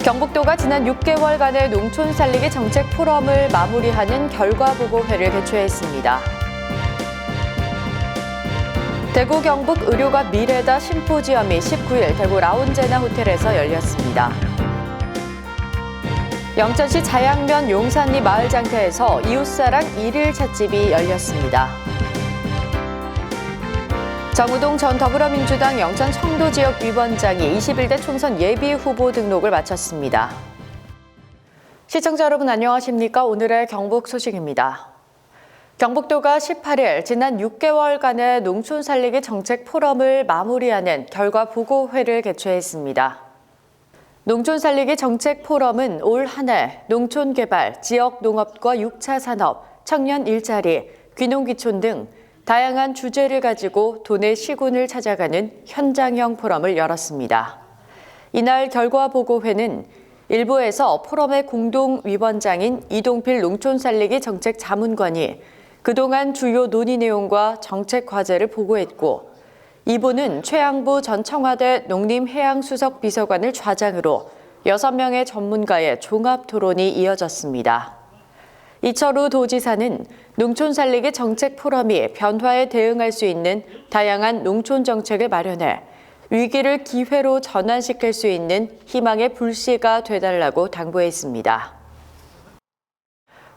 경북도가 지난 6개월간의 농촌 살리기 정책 포럼을 마무리하는 결과보고회를 개최했습니다. 대구 경북 의료가 미래다 심포지엄이 19일 대구 라운제나 호텔에서 열렸습니다. 영천시 자양면 용산리 마을장터에서 이웃사랑 1일 찻집이 열렸습니다. 정우동 전 더불어민주당 영천 청도 지역 위원장이 21대 총선 예비 후보 등록을 마쳤습니다. 시청자 여러분 안녕하십니까? 오늘의 경북 소식입니다. 경북도가 18일 지난 6개월간의 농촌 살리기 정책 포럼을 마무리하는 결과 보고회를 개최했습니다. 농촌 살리기 정책 포럼은 올 한 해 농촌 개발, 지역 농업과 6차 산업, 청년 일자리, 귀농귀촌 등 다양한 주제를 가지고 도내 시군을 찾아가는 현장형 포럼을 열었습니다. 이날 결과보고회는 일부에서 포럼의 공동위원장인 이동필 농촌 살리기 정책 자문관이 그동안 주요 논의 내용과 정책 과제를 보고했고, 2부는 최양부 전 청와대 농림해양수석 비서관을 좌장으로 6명의 전문가의 종합 토론이 이어졌습니다. 이철우 도지사는 농촌 살리기 정책 포럼이 변화에 대응할 수 있는 다양한 농촌 정책을 마련해 위기를 기회로 전환시킬 수 있는 희망의 불씨가 되달라고 당부했습니다.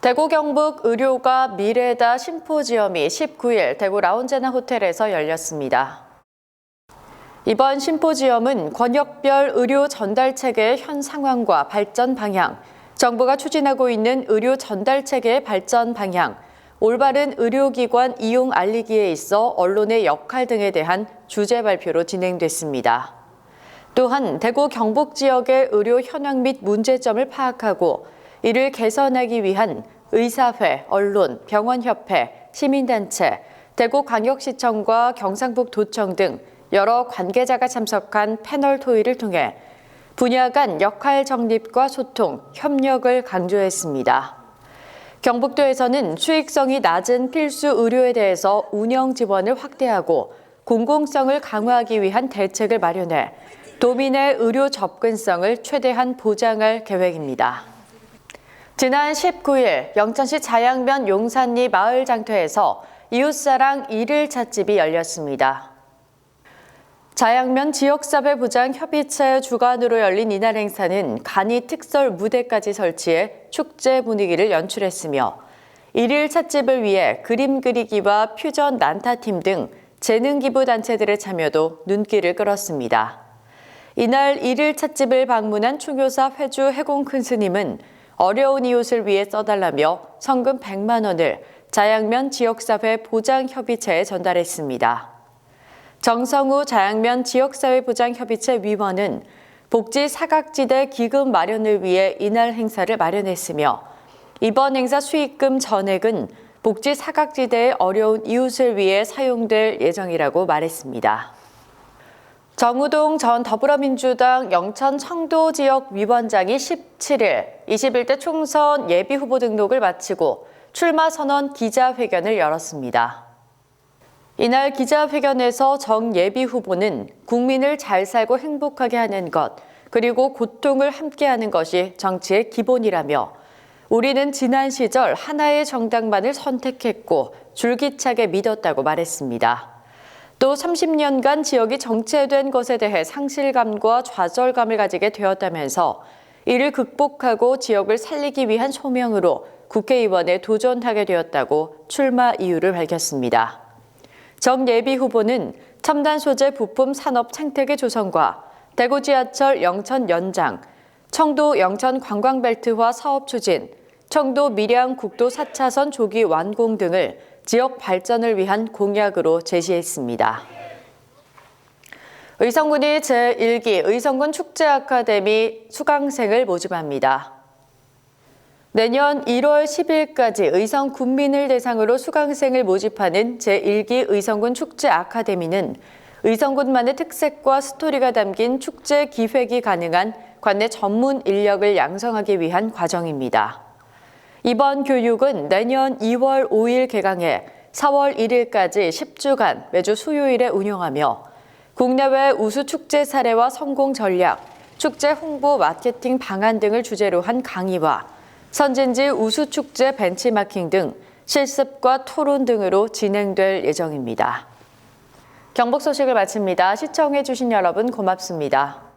대구 경북 의료가 미래다 심포지엄이 19일 대구 라운제나 호텔에서 열렸습니다. 이번 심포지엄은 권역별 의료 전달 체계의 현 상황과 발전 방향, 정부가 추진하고 있는 의료 전달 체계의 발전 방향, 올바른 의료기관 이용 알리기에 있어 언론의 역할 등에 대한 주제 발표로 진행됐습니다. 또한 대구 경북 지역의 의료 현황 및 문제점을 파악하고 이를 개선하기 위한 의사회, 언론, 병원협회, 시민단체, 대구광역시청과 경상북도청 등 여러 관계자가 참석한 패널 토의를 통해 분야 간 역할 정립과 소통, 협력을 강조했습니다. 경북도에서는 수익성이 낮은 필수 의료에 대해서 운영 지원을 확대하고 공공성을 강화하기 위한 대책을 마련해 도민의 의료 접근성을 최대한 보장할 계획입니다. 지난 19일 영천시 자양면 용산리 마을장터에서 이웃사랑 1일 찻집이 열렸습니다. 자양면 지역사회부장 협의체 주관으로 열린 이날 행사는 간이 특설 무대까지 설치해 축제 분위기를 연출했으며 1일 찻집을 위해 그림 그리기와 퓨전 난타팀 등 재능기부 단체들의 참여도 눈길을 끌었습니다. 이날 1일 찻집을 방문한 충효사 회주 해공 큰스님은 어려운 이웃을 위해 써달라며 성금 100만 원을 자양면 지역사회 보장협의체에 전달했습니다. 정성우 자양면 지역사회보장협의체 위원은 복지 사각지대 기금 마련을 위해 이날 행사를 마련했으며 이번 행사 수익금 전액은 복지 사각지대의 어려운 이웃을 위해 사용될 예정이라고 말했습니다. 정우동 전 더불어민주당 영천 청도 지역 위원장이 17일 21대 총선 예비후보 등록을 마치고 출마 선언 기자회견을 열었습니다. 이날 기자회견에서 정 예비후보는 국민을 잘 살고 행복하게 하는 것, 그리고 고통을 함께하는 것이 정치의 기본이라며 우리는 지난 시절 하나의 정당만을 선택했고 줄기차게 믿었다고 말했습니다. 또 30년간 지역이 정체된 것에 대해 상실감과 좌절감을 가지게 되었다면서 이를 극복하고 지역을 살리기 위한 소명으로 국회의원에 도전하게 되었다고 출마 이유를 밝혔습니다. 정 예비 후보는 첨단 소재 부품 산업 생태계 조성과 대구 지하철 영천 연장, 청도 영천 관광벨트화 사업 추진, 청도 밀양 국도 4차선 조기 완공 등을 지역 발전을 위한 공약으로 제시했습니다. 의성군이 제1기 의성군 축제아카데미 수강생을 모집합니다. 내년 1월 10일까지 의성 군민을 대상으로 수강생을 모집하는 제1기 의성군 축제 아카데미는 의성군만의 특색과 스토리가 담긴 축제 기획이 가능한 관내 전문 인력을 양성하기 위한 과정입니다. 이번 교육은 내년 2월 5일 개강해 4월 1일까지 10주간 매주 수요일에 운영하며 국내외 우수 축제 사례와 성공 전략, 축제 홍보 마케팅 방안 등을 주제로 한 강의와 선진지 우수축제 벤치마킹 등 실습과 토론 등으로 진행될 예정입니다. 경북 소식을 마칩니다. 시청해주신 여러분 고맙습니다.